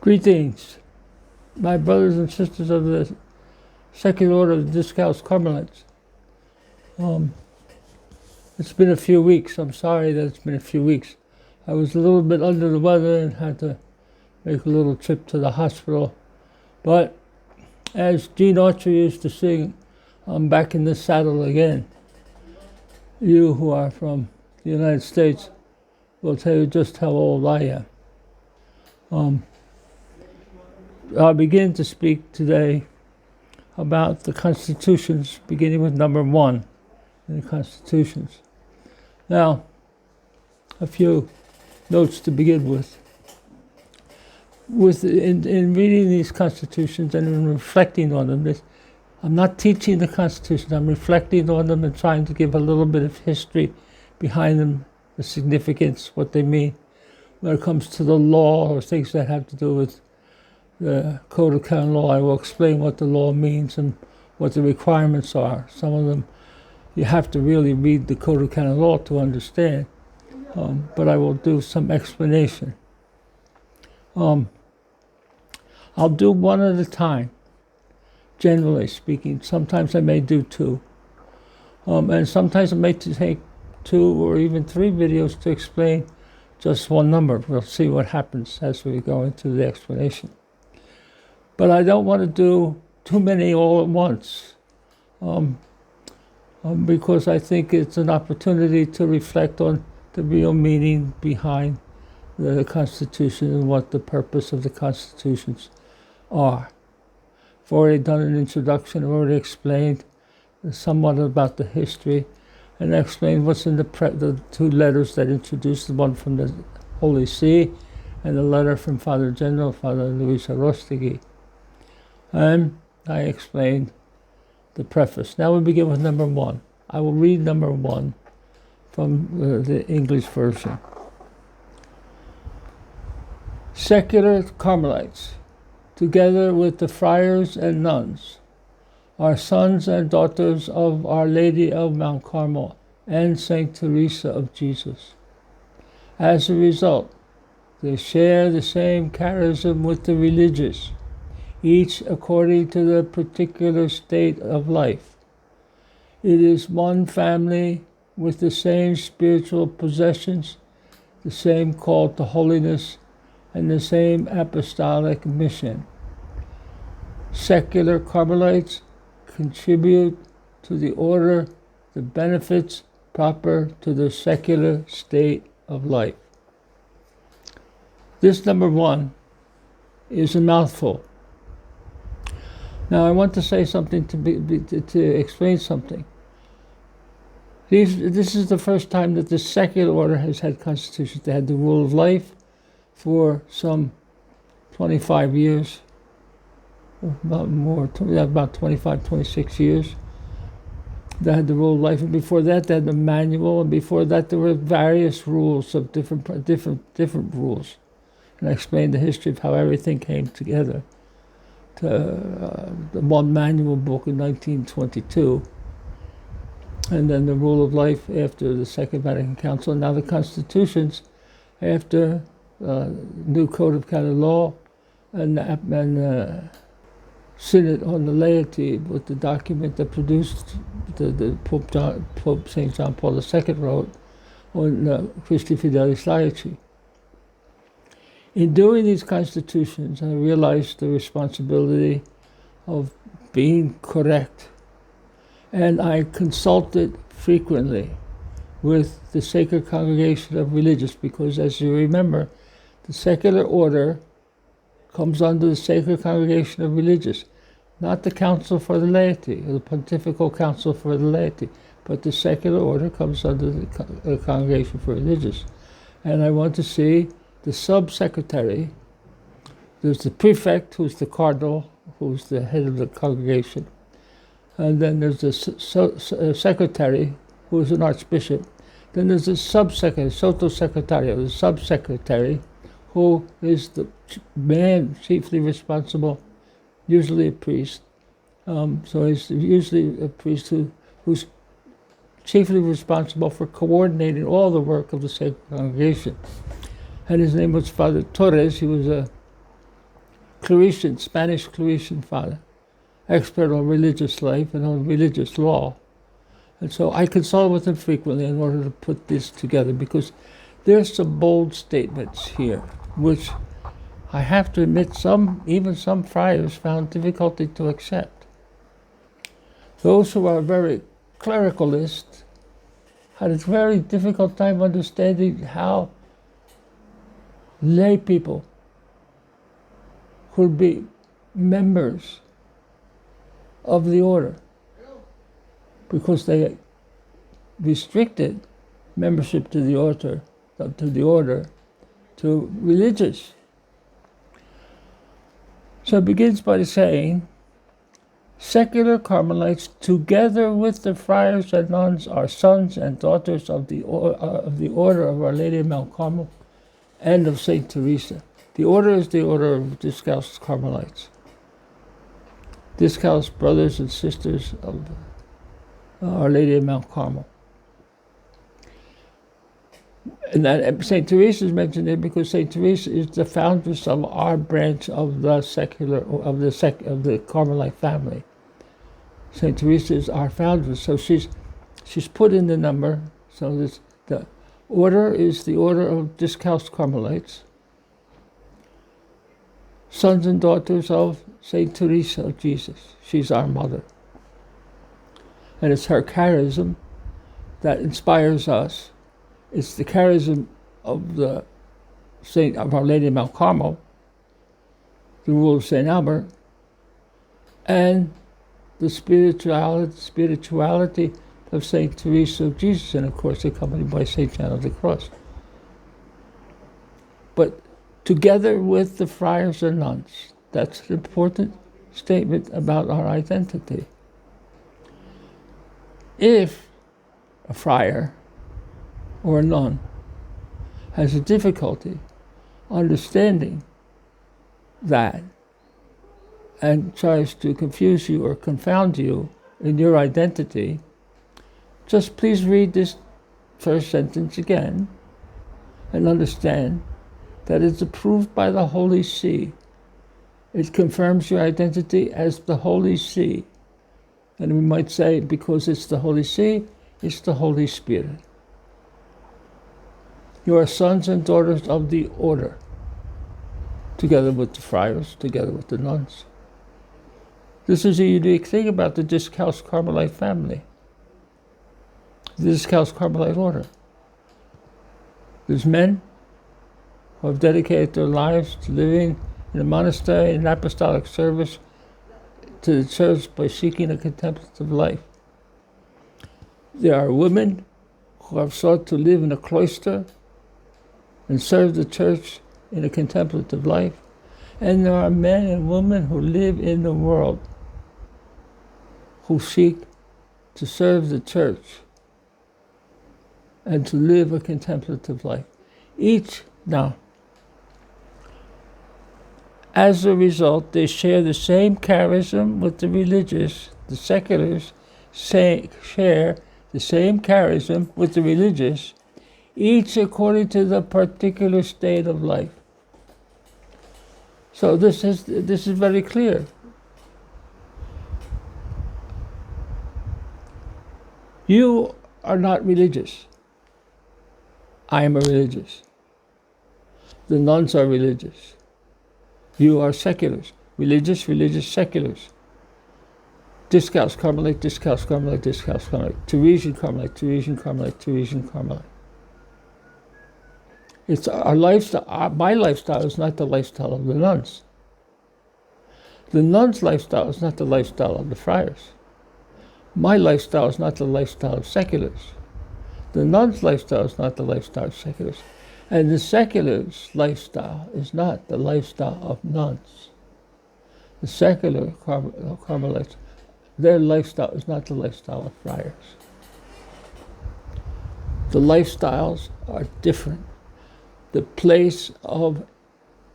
Greetings, my brothers and sisters of the Second Order of the Discalced Carmelites. It's been a few weeks. I'm sorry that it's been a few weeks. I was a little bit under the weather and had to make a little trip to the hospital. But as Gene Archer used to sing, I'm back in the saddle again. You who are from the United States will tell you just how old I am. I'll begin to speak today about the constitutions, beginning with number 1 in the constitutions. Now, a few notes to begin with. In reading these constitutions and in reflecting on them, I'm not teaching the constitutions, I'm reflecting on them and trying to give a little bit of history behind them, the significance, what they mean. When it comes to the law or things that have to do with the Code of Canon Law, I will explain what the law means and what the requirements are. Some of them you have to really read the Code of Canon Law to understand, but I will do some explanation. I'll do one at a time, generally speaking. Sometimes I may do 2. And sometimes I may take 2 or even 3 videos to explain just one number. We'll see what happens as we go into the explanation. But I don't want to do too many all at once, because I think it's an opportunity to reflect on the real meaning behind the Constitution and what the purpose of the Constitutions are. I've already done an introduction, I've already explained somewhat about the history, and I explained what's in the 2 letters that introduce the one from the Holy See and the letter from Father General, Father Luis Arostegui. And I explained the preface. Now we begin with number 1. I will read number 1 from the English version. Secular Carmelites, together with the friars and nuns, are sons and daughters of Our Lady of Mount Carmel and Saint Teresa of Jesus. As a result, they share the same charism with the religious, each according to their particular state of life. It is one family with the same spiritual possessions, the same call to holiness, and the same apostolic mission. Secular Carmelites contribute to the order the benefits proper to the secular state of life. This number 1 is a mouthful. Now I want to say something to explain something. This is the first time that the secular order has had constitutions. They had the rule of life for some 25 years, about 25, 26 years. They had the rule of life, and before that they had the manual, and before that there were various rules of different rules. And I explained the history of how everything came together. The one manual book in 1922, and then the rule of life after the Second Vatican Council, and now the constitutions after new Code of Canon Law and Synod on the Laity, with the document that produced the Pope St. John Paul II wrote on Christi Fidelis Laici. In doing these constitutions, I realized the responsibility of being correct, and I consulted frequently with the Sacred Congregation of Religious, because as you remember, the secular order comes under the Sacred Congregation of Religious, not the Council for the Laity, or the Pontifical Council for the Laity, but the secular order comes under the Congregation for Religious. And I want to see the sub-secretary. There's the prefect, who's the cardinal, who's the head of the congregation. And then there's the secretary, who is an archbishop. Then there's the sub-secretary, sotto-secretario, the sub-secretary, who is the man chiefly responsible, usually a priest. So he's usually a priest who's chiefly responsible for coordinating all the work of the Sacred Congregation. And his name was Father Torres. He was a Claretian, Spanish Claretian father, expert on religious life and on religious law. And so I consult with him frequently in order to put this together, because there's some bold statements here, which I have to admit even some friars found difficulty to accept. Those who are very clericalist had a very difficult time understanding how lay people could be members of the order, because they restricted membership to the order to religious. So it begins by saying, secular Carmelites, together with the friars and nuns, are sons and daughters of the order of Our Lady of Mount Carmel and of Saint Teresa. The order is the order of Discalced Carmelites. Discalced brothers and sisters of Our Lady of Mount Carmel. And that Saint Teresa is mentioned there because Saint Teresa is the foundress of our branch of the the Carmelite family. Saint Teresa is our foundress, so she's put in the number. So this, the order is the order of Discalced Carmelites, sons and daughters of Saint Teresa of Jesus. She's our mother, and it's her charism that inspires us. It's the charism of of Our Lady of Mount Carmel, the rule of Saint Albert, and the spirituality of Saint Teresa of Jesus, and of course accompanied by Saint John of the Cross. But together with the friars and nuns, that's an important statement about our identity. If a friar or a nun has a difficulty understanding that and tries to confuse you or confound you in your identity, just please read this first sentence again and understand that it's approved by the Holy See. It confirms your identity as the Holy See. And we might say, because it's the Holy See, it's the Holy Spirit. You are sons and daughters of the order, together with the friars, together with the nuns. This is a unique thing about the Discalced Carmelite family, the Discalced Carmelite order. There's men who have dedicated their lives to living in a monastery in apostolic service to the church by seeking a contemplative life. There are women who have sought to live in a cloister and serve the church in a contemplative life. And there are men and women who live in the world who seek to serve the church and to live a contemplative life. Each now. As a result, they share the same charism with the religious. The seculars share the same charism with the religious, each according to the particular state of life. So this is very clear. You are not religious. I am a religious. The nuns are religious. You are seculars. Religious, seculars. Discalced Carmelite, Discalced Carmelite, Discalced Carmelite. Teresian Carmelite, Teresian Carmelite, Teresian Carmelite. It's our lifestyle. My lifestyle is not the lifestyle of the nuns. The nuns' lifestyle is not the lifestyle of the friars. My lifestyle is not the lifestyle of seculars. The nuns' lifestyle is not the lifestyle of seculars. And the seculars' lifestyle is not the lifestyle of nuns. The secular Carmelites, their lifestyle is not the lifestyle of friars. The lifestyles are different. The place of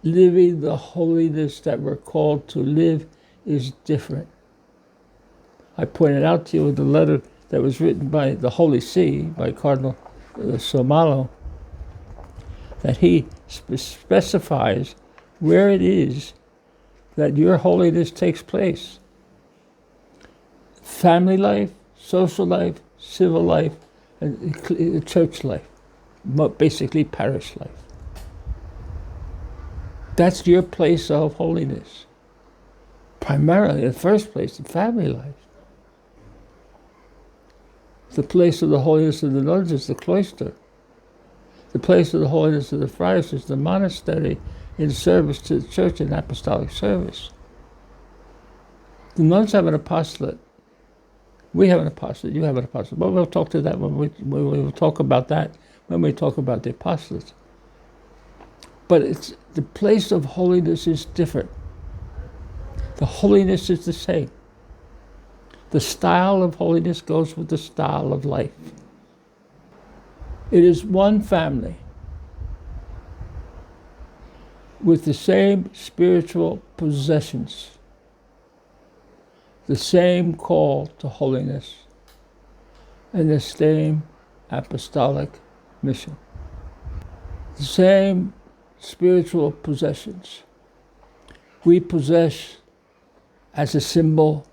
living the holiness that we're called to live is different. I pointed out to you in the letter that was written by the Holy See, by Cardinal Somalo, that he specifies where it is that your holiness takes place. Family life, social life, civil life, and church life, basically parish life. That's your place of holiness. Primarily, in the first place, the family life. The place of the holiness of the nuns is the cloister. The place of the holiness of the friars is the monastery in service to the church in apostolic service. The nuns have an apostolate. We have an apostolate. You have an apostolate. But we'll talk to that when we'll talk about that when we talk about the apostolates. But it's the place of holiness is different. The holiness is the same. The style of holiness goes with the style of life. It is one family with the same spiritual possessions, the same call to holiness, and the same apostolic mission. The same spiritual possessions. We possess as a symbol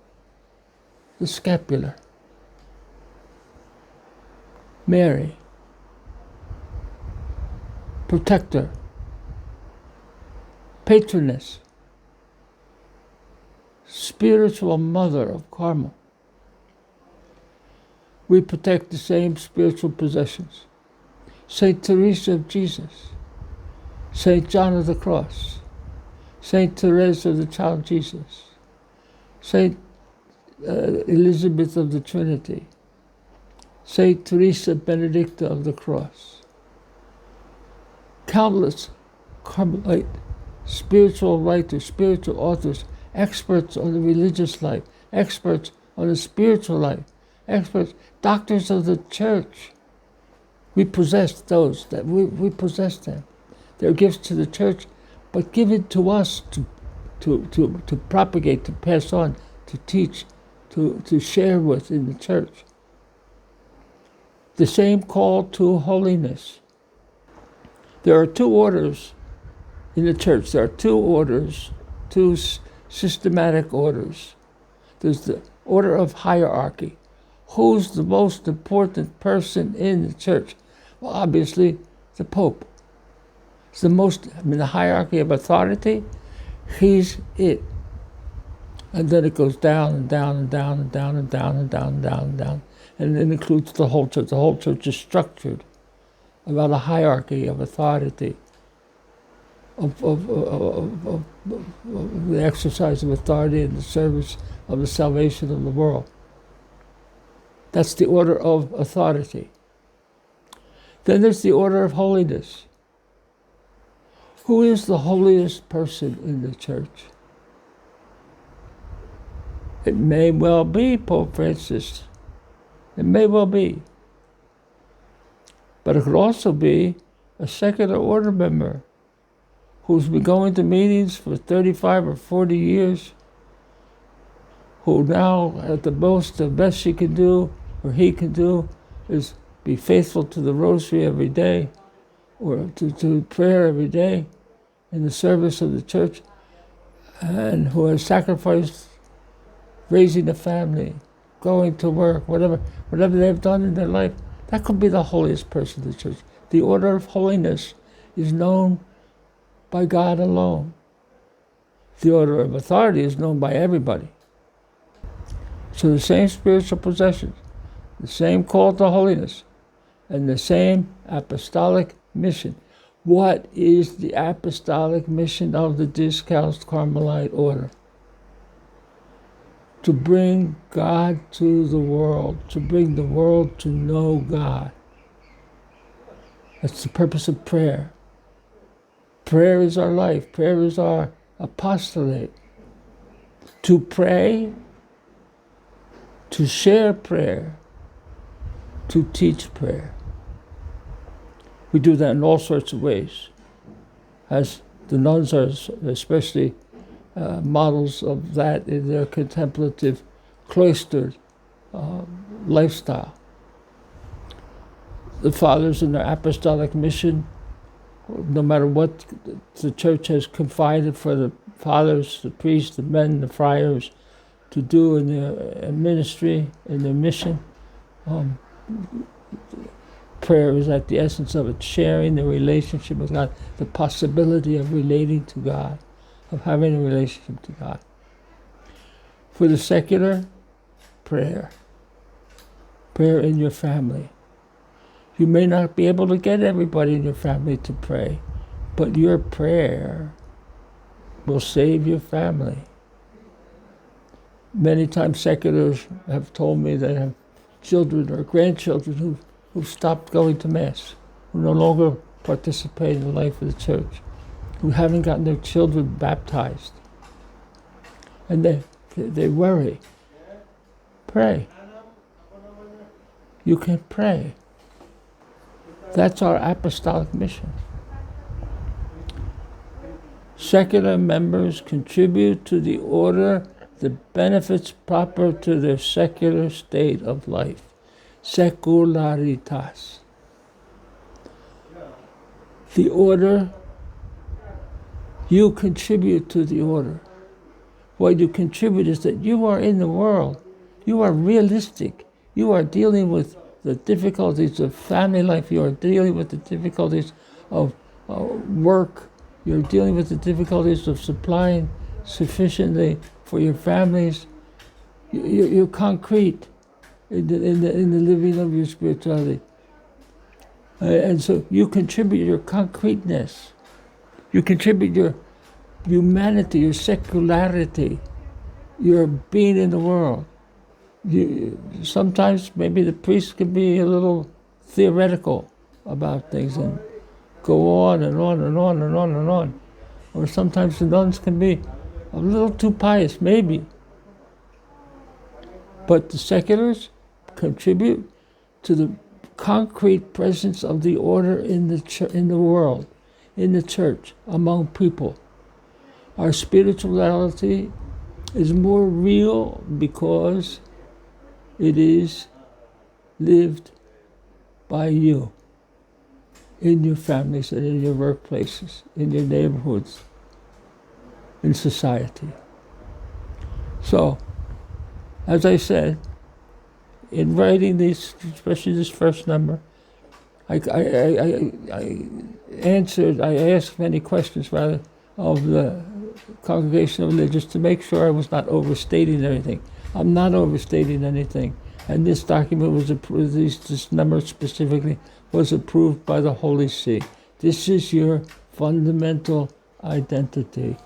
the scapular, Mary, protector, patroness, spiritual mother of Carmel. We protect the same spiritual possessions. Saint Teresa of Jesus, Saint John of the Cross, Saint Teresa of the Child Jesus, Saint Elizabeth of the Trinity, Saint Teresa Benedicta of the Cross. Countless Carmelite spiritual writers, spiritual authors, experts on the religious life, experts on the spiritual life, experts, doctors of the church. We possess those, that we possess them. They're gifts to the church, but given to us to propagate, to pass on, to teach, to share with in the church. The same call to holiness. There are two orders in the church. There are two orders, two systematic orders. There's the order of hierarchy. Who's the most important person in the church? Well, obviously, the Pope. It's the hierarchy of authority, he's it. And then it goes down and down and down and down and down and down and down and down. And it includes the whole church. The whole church is structured about a hierarchy of authority, of the exercise of authority in the service of the salvation of the world. That's the order of authority. Then there's the order of holiness. Who is the holiest person in the church? It may well be Pope Francis. It may well be. But it could also be a secular order member who's been going to meetings for 35 or 40 years, who now, at the most, the best she can do, or he can do, is be faithful to the rosary every day, or to prayer every day, in the service of the church, and who has sacrificed raising a family, going to work, whatever they've done in their life. That could be the holiest person in the church. The order of holiness is known by God alone. The order of authority is known by everybody. So the same spiritual possessions, the same call to holiness, and the same apostolic mission. What is the apostolic mission of the Discalced Carmelite order? To bring God to the world, to bring the world to know God. That's the purpose of prayer. Prayer is our life. Prayer is our apostolate. To pray, to share prayer, to teach prayer. We do that in all sorts of ways, as the nuns are especially models of that in their contemplative, cloistered lifestyle. The fathers in their apostolic mission, no matter what the church has confided for fathers, the priests, the men, the friars, to do in their ministry, in their mission. Prayer is at the essence of it, sharing the relationship with God, the possibility of relating to God, of having a relationship to God. For the secular, prayer. Prayer in your family. You may not be able to get everybody in your family to pray, but your prayer will save your family. Many times seculars have told me they have children or grandchildren who've stopped going to Mass, who no longer participate in the life of the church, who haven't gotten their children baptized. And they worry. Pray. You can pray. That's our apostolic mission. Secular members contribute to the order the benefits proper to their secular state of life. Secularitas. The order, you contribute to the order. What you contribute is that you are in the world. You are realistic. You are dealing with the difficulties of family life. You are dealing with the difficulties of work. You're dealing with the difficulties of supplying sufficiently for your families. You're concrete in the living of your spirituality. And so you contribute your concreteness. You contribute your humanity, your secularity, your being in the world. Sometimes maybe the priest can be a little theoretical about things and go on and on and on and on and on. Or sometimes the nuns can be a little too pious, maybe. But the seculars contribute to the concrete presence of the order in the world, in the church, among people. Our spirituality is more real because it is lived by you in your families and in your workplaces, in your neighborhoods, in society. So, as I said, in writing these, especially this first number, I asked many questions rather of the Congregation of Religious to make sure I was not overstating anything. I'm not overstating anything. And this document was approved, this number specifically was approved by the Holy See. This is your fundamental identity.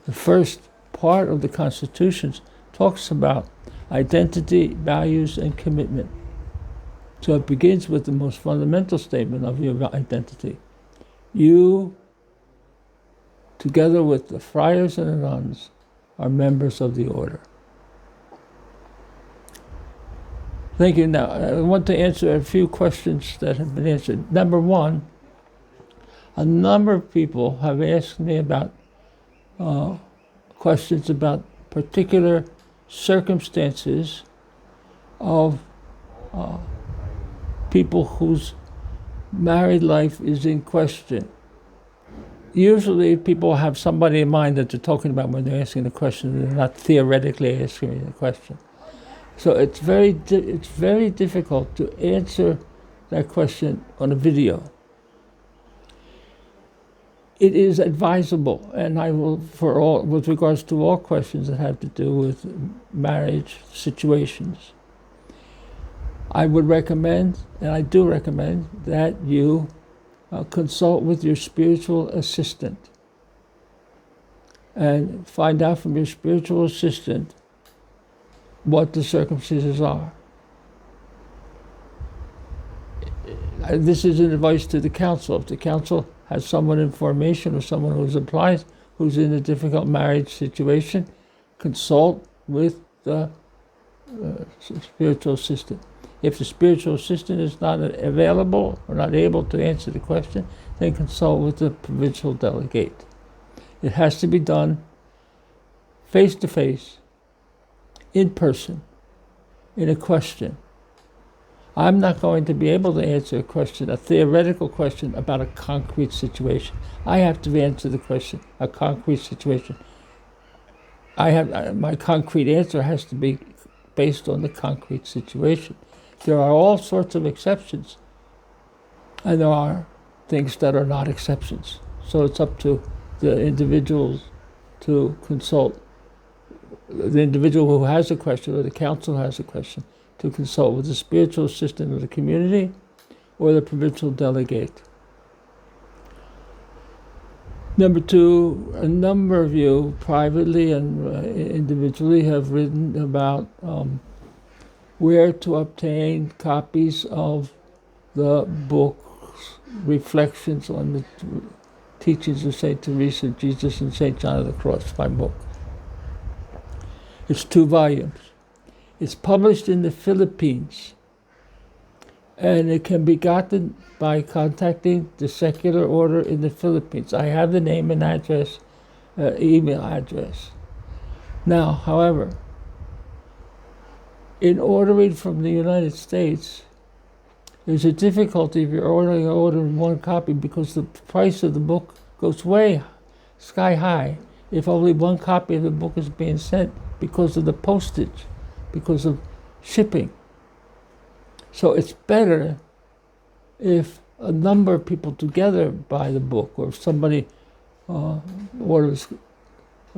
The first part of the Constitution talks about identity, values, and commitment. So it begins with the most fundamental statement of your identity. You, together with the friars and the nuns, are members of the order. Thank you. Now, I want to answer a few questions that have been answered. Number one, a number of people have asked me about questions about particular circumstances of people whose married life is in question. Usually people have somebody in mind that they're talking about when they're asking the question. They're not theoretically asking the question. So it's very difficult to answer that question on a video. It is advisable, and I will, with regards to all questions that have to do with marriage situations, I would recommend, and I do recommend, that you consult with your spiritual assistant and find out from your spiritual assistant what the circumstances are. This is an advice to the council. If the council has someone in formation or someone who's applied, who's in a difficult marriage situation, consult with the spiritual assistant. If the spiritual assistant is not available or not able to answer the question, then consult with the provincial delegate. It has to be done face to face, in person, in a question. I'm not going to be able to answer a question, a theoretical question about a concrete situation. I have to answer the question, a concrete situation. my concrete answer has to be based on the concrete situation. There are all sorts of exceptions, and there are things that are not exceptions. So it's up to the individuals to consult, the individual who has a question or the council has a question, to consult with the spiritual assistant of the community or the provincial delegate. Number two, a number of you, privately and individually, have written about where to obtain copies of the book's Reflections on the Teachings of St. Teresa, Jesus, and St. John of the Cross, my book. It's 2 volumes. It's published in the Philippines, and it can be gotten by contacting the secular order in the Philippines. I have the name and address, email address. Now, however, in ordering from the United States, there's a difficulty if you're ordering one copy, because the price of the book goes way sky high if only one copy of the book is being sent, because of the postage, because of shipping. So it's better if a number of people together buy the book, or if somebody orders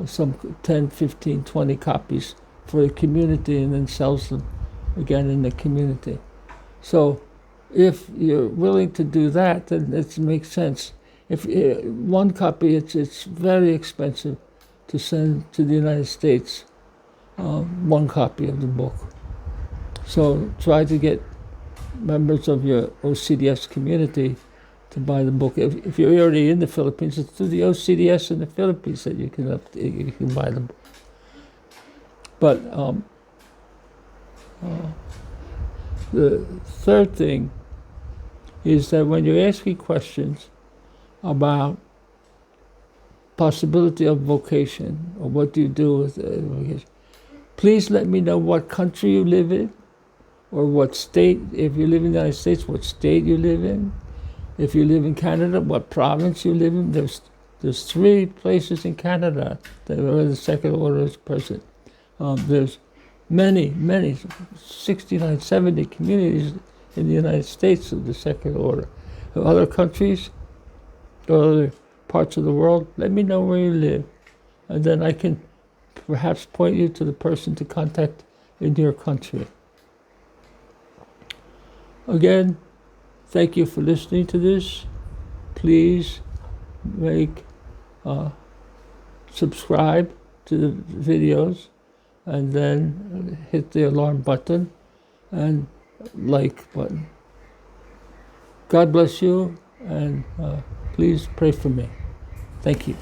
some 10, 15, 20 copies for the community and then sells them again in the community. So if you're willing to do that, then it makes sense. If one copy, it's very expensive to send to the United States, one copy of the book. So try to get members of your OCDS community to buy the book. If you're already in the Philippines, it's through the OCDS in the Philippines that you can buy the book. But the third thing is that when you're asking questions about possibility of vocation, or what do you do with vocation, please let me know what country you live in, or what state. If you live in the United States, what state you live in. If you live in Canada, what province you live in. There's 3 places in Canada that where the secular order is present. There's many, 69, 70 communities in the United States of the secular order. In other countries or other parts of the world, let me know where you live, and then I can perhaps point you to the person to contact in your country. Again, thank you for listening to this. Please subscribe to the videos, and then hit the alarm button and like button. God bless you, and please pray for me. Thank you.